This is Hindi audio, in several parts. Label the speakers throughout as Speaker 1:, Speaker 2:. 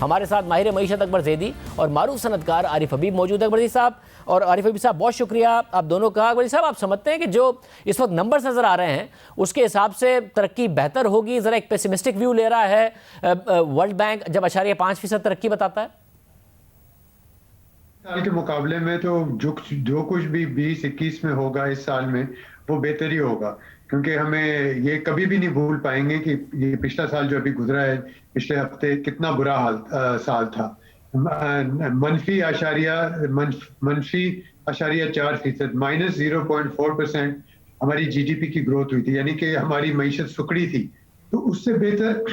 Speaker 1: हमारे साथ माहिर मईशत अकबर ज़ैदी और मारूफ सनतकार आरिफ हबीब मौजूद है। अकबर जी साहब और आरिफ हबीब साहब, बहुत शुक्रिया आप दोनों का। अकबर जी साहब, आप समझते हैं कि जो इस वक्त नंबर्स नज़र आ रहे हैं उसके हिसाब से तरक्की बेहतर होगी? ज़रा एक पेसिमिस्टिक व्यू ले रहा है वर्ल्ड बैंक जब 0.5% तरक्की बताता है।
Speaker 2: साल के मुकाबले में तो जो कुछ भी 20-21 में होगा इस साल में वो बेहतर ही होगा, क्योंकि हमें ये कभी भी नहीं भूल पाएंगे कि ये पिछला साल जो अभी गुजरा है, पिछले हफ्ते कितना बुरा साल था। -4%, -0.4% हमारी जीडीपी की ग्रोथ हुई थी, यानी कि हमारी मईशत सुकड़ी थी। तो उससे बेहतर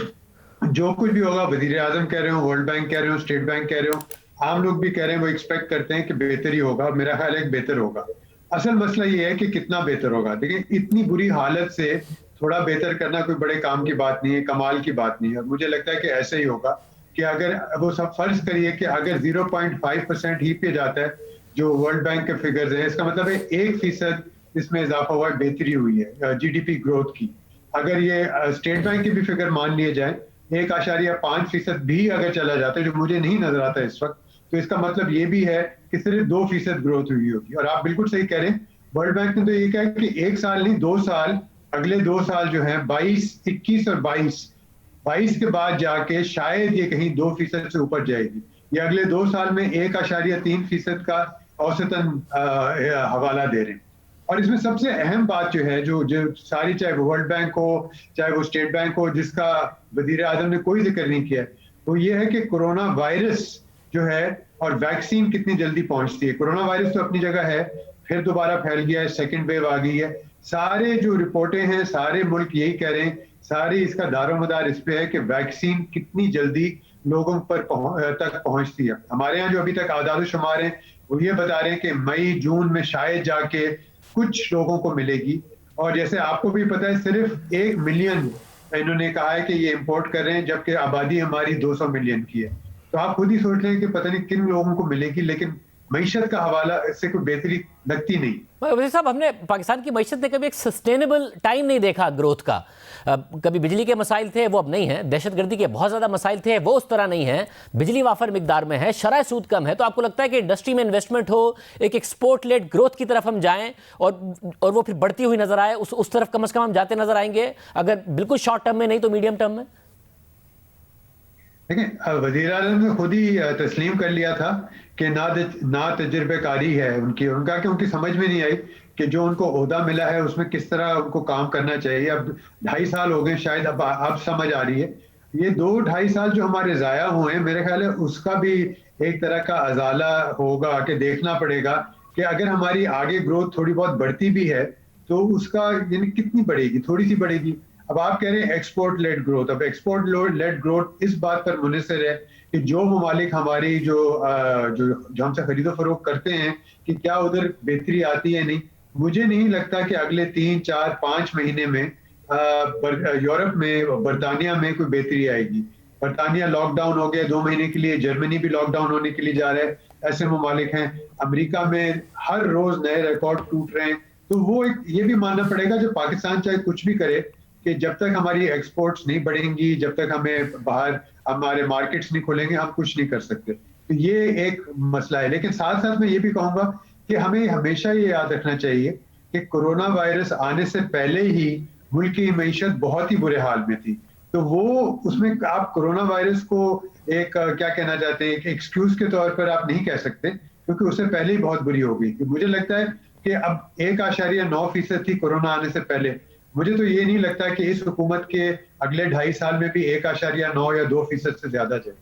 Speaker 2: जो कुछ भी होगा, वजीर आजम कह रहे हो, वर्ल्ड बैंक कह रहे हो, स्टेट बैंक कह रहे हो, आम लोग भी कह रहे हैं, वो एक्सपेक्ट करते हैं कि बेहतर ही होगा। मेरा ख्याल है बेहतर होगा। असल मसला ये है कि कितना बेहतर होगा। देखिए, इतनी बुरी हालत से थोड़ा बेहतर करना कोई बड़े काम की बात नहीं है, कमाल की बात नहीं है। और मुझे लगता है कि ऐसे ही होगा कि अगर वो सब फर्ज करिए कि अगर 0.5% ही पे जाता है जो वर्ल्ड बैंक के फिगर्स हैं, इसका मतलब है 1% इसमें इजाफा हुआ है, बेहतरी हुई है जीडीपी ग्रोथ की। अगर ये स्टेट बैंक के भी फिगर मान लिए जाए, 1.5% भी अगर चला जाता है, जो मुझे नहीं नजर आता इस वक्त, तो इसका मतलब ये भी है कि सिर्फ 2% ग्रोथ हुई होगी। और आप बिल्कुल सही कह रहे हैं, वर्ल्ड बैंक ने तो ये कहा कि 1 साल नहीं 2 साल, अगले 2 साल जो है 22, 21 और 22 के बाद जाके शायद ये कहीं 2% से ऊपर जाएगी। ये अगले 2 साल में 1.3% का औसतन हवाला दे रहे हैं। और इसमें सबसे अहम बात जो है, जो सारी, चाहे वो वर्ल्ड बैंक हो चाहे वो स्टेट बैंक हो, जिसका वजीर आजम ने कोई जिक्र नहीं किया, वो ये है कि कोरोना वायरस जो है और वैक्सीन कितनी जल्दी पहुंचती है। कोरोना वायरस तो अपनी जगह है, फिर दोबारा फैल गया है, सेकेंड वेव आ गई है। सारे जो रिपोर्टें हैं, सारे मुल्क यही कह रहे हैं, सारी इसका दारोमदार इस पे है कि वैक्सीन कितनी जल्दी लोगों पर तक पहुंचती है। हमारे यहाँ जो अभी तक आदाद शुमार हैं वो ये बता रहे हैं कि मई जून में शायद जाके कुछ लोगों को मिलेगी। और जैसे आपको भी पता है, सिर्फ 1 मिलियन इन्होंने कहा है कि ये इंपोर्ट कर रहे हैं, जबकि आबादी हमारी 200 मिलियन की है। तो आप खुद ही सोच रहे हैं कि पता नहीं किन लोगों को मिलेगी, लेकिन मईशत का हवाला इससे कोई बेहतरी लगती नहीं।
Speaker 1: वजीर साहब, हमने पाकिस्तान की मईशत ने कभी एक सस्टेनेबल टाइम नहीं देखा ग्रोथ का। कभी बिजली के मसाइल थे, वो अब नहीं है। दहशतगर्दी के बहुत ज़्यादा मसाइल थे, वो उस तरह नहीं है। बिजली वाफर मिकदार में है, शरह सूद कम है। तो आपको लगता है कि इंडस्ट्री में इन्वेस्टमेंट हो, एक एक्सपोर्ट लेड ग्रोथ की तरफ हम जाएं और वो फिर बढ़ती हुई नजर आए, उस तरफ कम से कम हम जाते नजर आएंगे, अगर बिल्कुल शॉर्ट टर्म में नहीं तो मीडियम टर्म में?
Speaker 2: देखिए, वजीर आजम ने खुद ही तस्लीम कर लिया था कि ना तजुर्बेकारी है उनका, कि उनकी समझ में नहीं आई कि जो उनको ओहदा मिला है उसमें किस तरह उनको काम करना चाहिए। अब 2.5 साल हो गए, शायद अब समझ आ रही है। ये 2-2.5 साल जो हमारे ज़ाया हुए हैं, मेरे ख्याल है उसका भी एक तरह का अजाला होगा कि देखना पड़ेगा कि अगर हमारी आगे ग्रोथ थोड़ी बहुत बढ़ती भी है तो उसका यानी कितनी बढ़ेगी, थोड़ी सी बढ़ेगी। अब आप कह रहे हैं एक्सपोर्ट लेड ग्रोथ। अब एक्सपोर्ट लेड ग्रोथ इस बात पर मुनहसर है कि जो ममालिक हमारी जो हमसे खरीदो फरोख्त करते हैं, कि क्या उधर बेहतरी आती है। नहीं, मुझे नहीं लगता कि अगले 3-4-5 महीने में यूरोप में, बरतानिया में कोई बेहतरी आएगी। बरतानिया लॉकडाउन हो गया 2 महीने के लिए, जर्मनी भी लॉकडाउन होने के लिए जा रहा है, ऐसे ममालिक हैं। अमेरिका में हर रोज नए रिकॉर्ड टूट रहे हैं। तो वो ये भी मानना पड़ेगा, जो पाकिस्तान चाहे कुछ भी करे, कि जब तक हमारी एक्सपोर्ट्स नहीं बढ़ेंगी, जब तक हमें बाहर हमारे मार्केट्स नहीं खुलेंगे, हम कुछ नहीं कर सकते। तो ये एक मसला है। लेकिन साथ साथ मैं ये भी कहूंगा कि हमें हमेशा ये याद रखना चाहिए कि कोरोना वायरस आने से पहले ही मुल्क की मईशत बहुत ही बुरे हाल में थी। तो वो उसमें आप कोरोना वायरस को एक क्या कहना चाहते हैं, एक एक्सक्यूज के तौर पर आप नहीं कह सकते, क्योंकि उससे पहले ही बहुत बुरी हो गई। मुझे लगता है कि अब 1.9% थी कोरोना आने से पहले। मुझे तो ये नहीं लगता कि इस हुकूमत के अगले 2.5 साल में भी 1.9 या 2% से ज्यादा जाए।